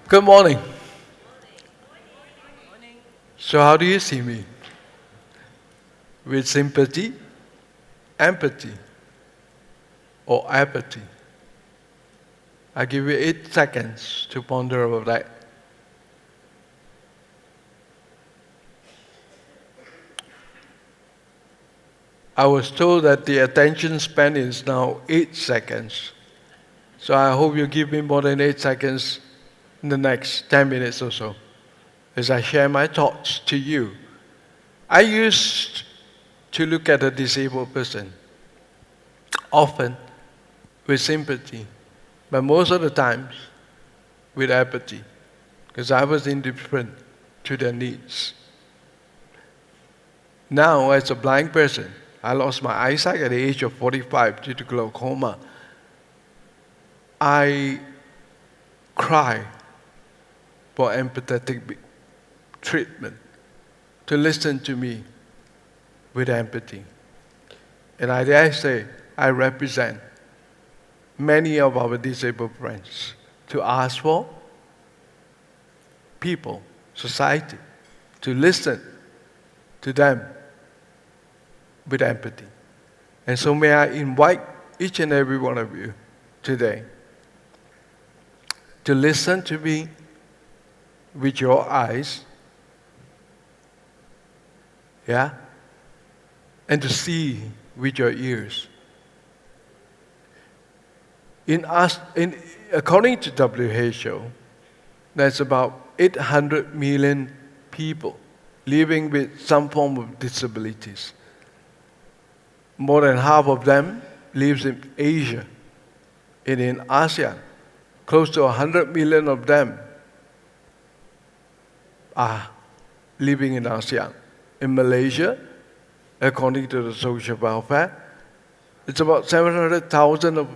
Good morning. So, how do you see me? With sympathy, empathy, or apathy? I give you 8 seconds to ponder over that. I was told that the attention span is now 8 seconds. So, I hope you give me more than 8 seconds in the next 10 minutes or so as I share my thoughts to you. I used to look at a disabled person, often with sympathy, but most of the times with apathy, because I was indifferent to their needs. Now, as a blind person, I lost my eyesight at the age of 45 due to glaucoma. I cry for empathetic treatment, to listen to me with empathy. And I dare say, I represent many of our disabled friends to ask for people, society, to listen to them with empathy. And so may I invite each and every one of you today to listen to me with your eyes, yeah, and to see with your ears. According to WHO, there's about 800 million people living with some form of disabilities. More than half of them lives in Asia and in ASEAN. Close to 100 million of them are living in ASEAN. In Malaysia, according to the social welfare, it's about 700,000 of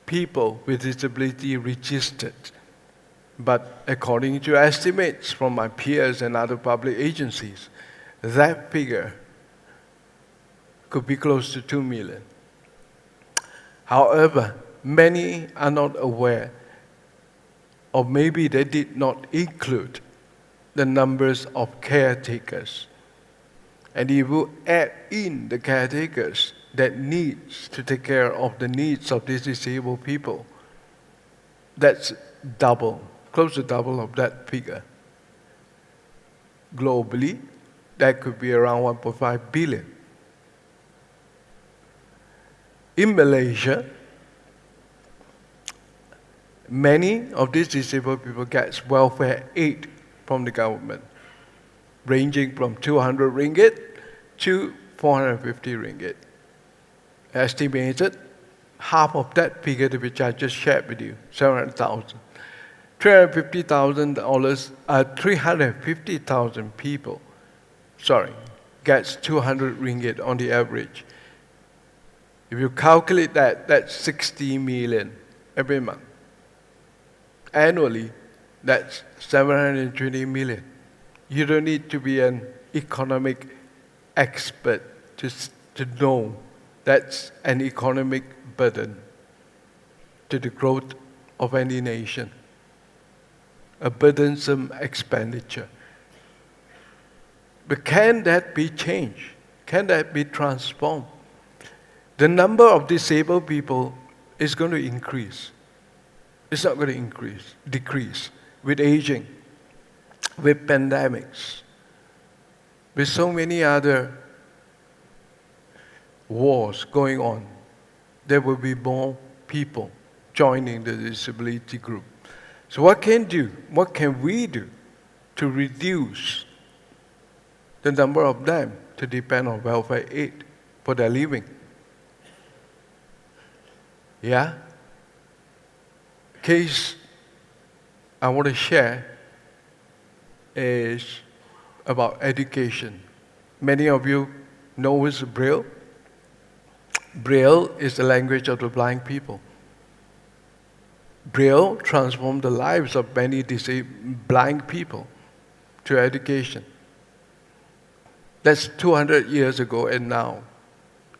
people with disability registered. But according to estimates from my peers and other public agencies, that figure could be close to 2 million. However, many are not aware, or maybe they did not include the numbers of caretakers. And if you add in the caretakers that needs to take care of the needs of these disabled people, that's double, close to double of that figure. Globally, that could be around 1.5 billion. In Malaysia, many of these disabled people get welfare aid from the government, ranging from 200 ringgit to 450 ringgit. Estimated half of that figure which I just shared with you, 700,000. $350,000 people, gets 200 ringgit on the average. If you calculate that, that's 60 million every month. Annually, that's 720 million. You don't need to be an economic expert to know that's an economic burden to the growth of any nation, a burdensome expenditure. But can that be changed? Can that be transformed? The number of disabled people is going to increase. It's not going to decrease with aging, with pandemics, with so many other wars going on. There will be more people joining the disability group. So what can we do to reduce the number of them to depend on welfare aid for their living? Yeah? Case I want to share is about education. Many of you know what's Braille. Braille is the language of the blind people. Braille transformed the lives of many blind people to education. That's 200 years ago, and now,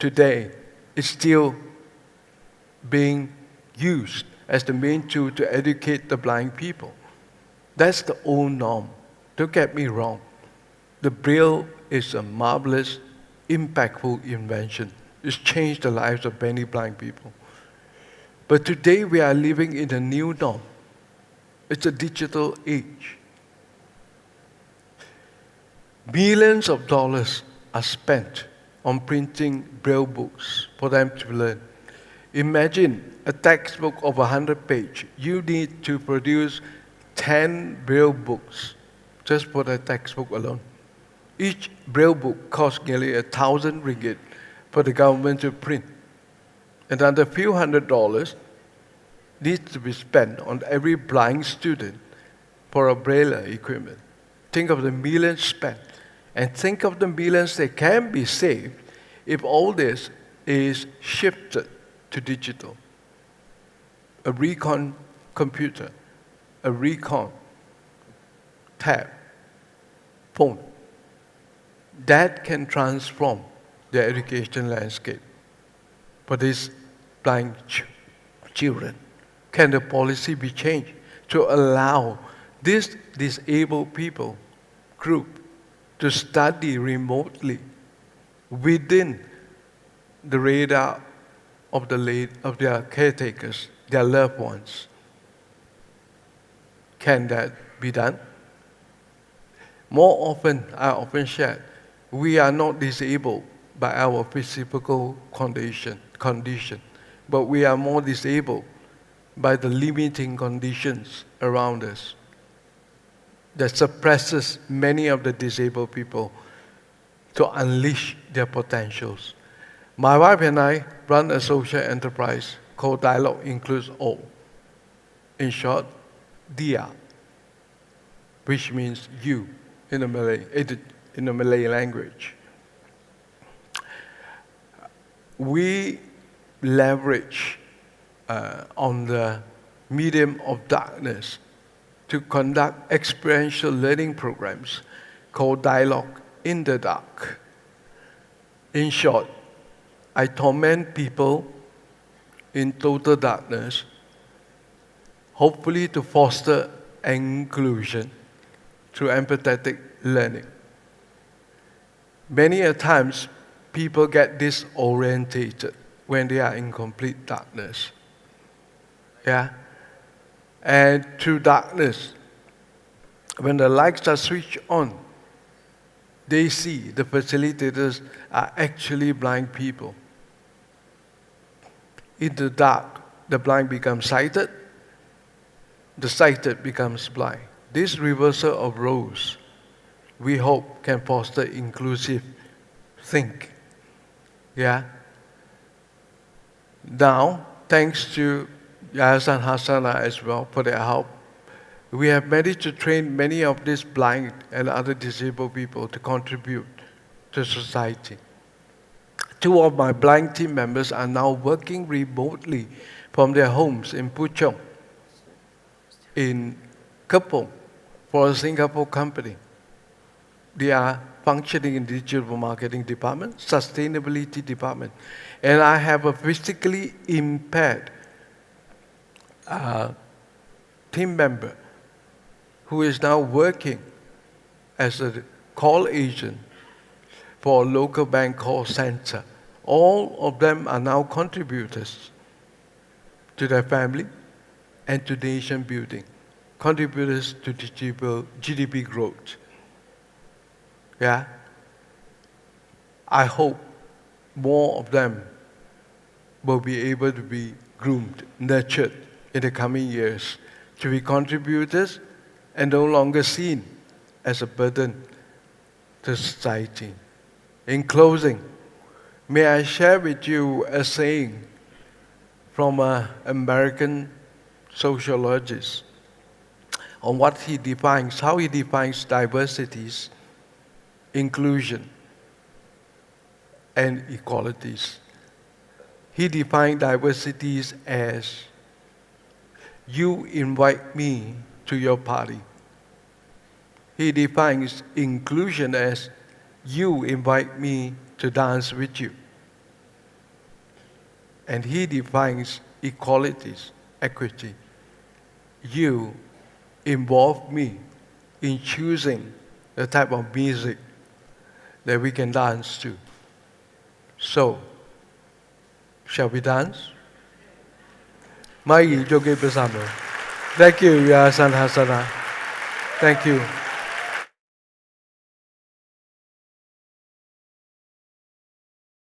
today, it's still being used as the main tool to educate the blind people. That's the old norm. Don't get me wrong. The Braille is a marvelous, impactful invention. It's changed the lives of many blind people. But today we are living in a new norm. It's a digital age. Millions of dollars are spent on printing Braille books for them to learn. Imagine a textbook of 100 pages. You need to produce 10 Braille books just for the textbook alone. Each Braille book costs nearly 1,000 ringgit for the government to print. And under a few $100 needs to be spent on every blind student for a Braille equipment. Think of the millions spent, and think of the millions that can be saved if all this is shifted to digital. A recon computer, a recon tab, phone, that can transform the education landscape for these blind children. Can the policy be changed to allow this disabled people group to study remotely within the radar of their caretakers, their loved ones? Can that be done? More often, I often share, we are not disabled by our physical condition, but we are more disabled by the limiting conditions around us that suppresses many of the disabled people to unleash their potentials. My wife and I run a social enterprise called Dialogue Includes All. In short, DIA, which means you in the Malay language. We leverage on the medium of darkness to conduct experiential learning programs called Dialogue in the Dark. In short, I torment people in total darkness, hopefully to foster inclusion through empathetic learning. Many a times, people get disorientated when they are in complete darkness. Yeah? And through darkness, when the lights are switched on, they see the facilitators are actually blind people. In the dark, the blind become sighted, the sighted becomes blind. This reversal of roles, we hope, can foster inclusive thinking. Yeah? Now, thanks to Yas and Hassana as well for their help, we have managed to train many of these blind and other disabled people to contribute to society. 2 of my blind team members are now working remotely from their homes in Puchong, in Kepong, for a Singapore company. They are functioning in the digital marketing department, sustainability department. And I have a physically impaired team member who is now working as a call agent for a local bank call center. All of them are now contributors to their family and to nation building, contributors to GDP growth. Yeah? I hope more of them will be able to be groomed, nurtured in the coming years to be contributors and no longer seen as a burden to society. In closing, may I share with you a saying from an American sociologist on what he defines, how he defines diversities, inclusion, and equalities. He defined diversities as, you invite me to your party. He defines inclusion as, you invite me to dance with you. And he defines equalities, equity. You involve me in choosing the type of music that we can dance to. So, shall we dance? Mai Jogi Besamo. Thank you, Sanhasana. Thank you.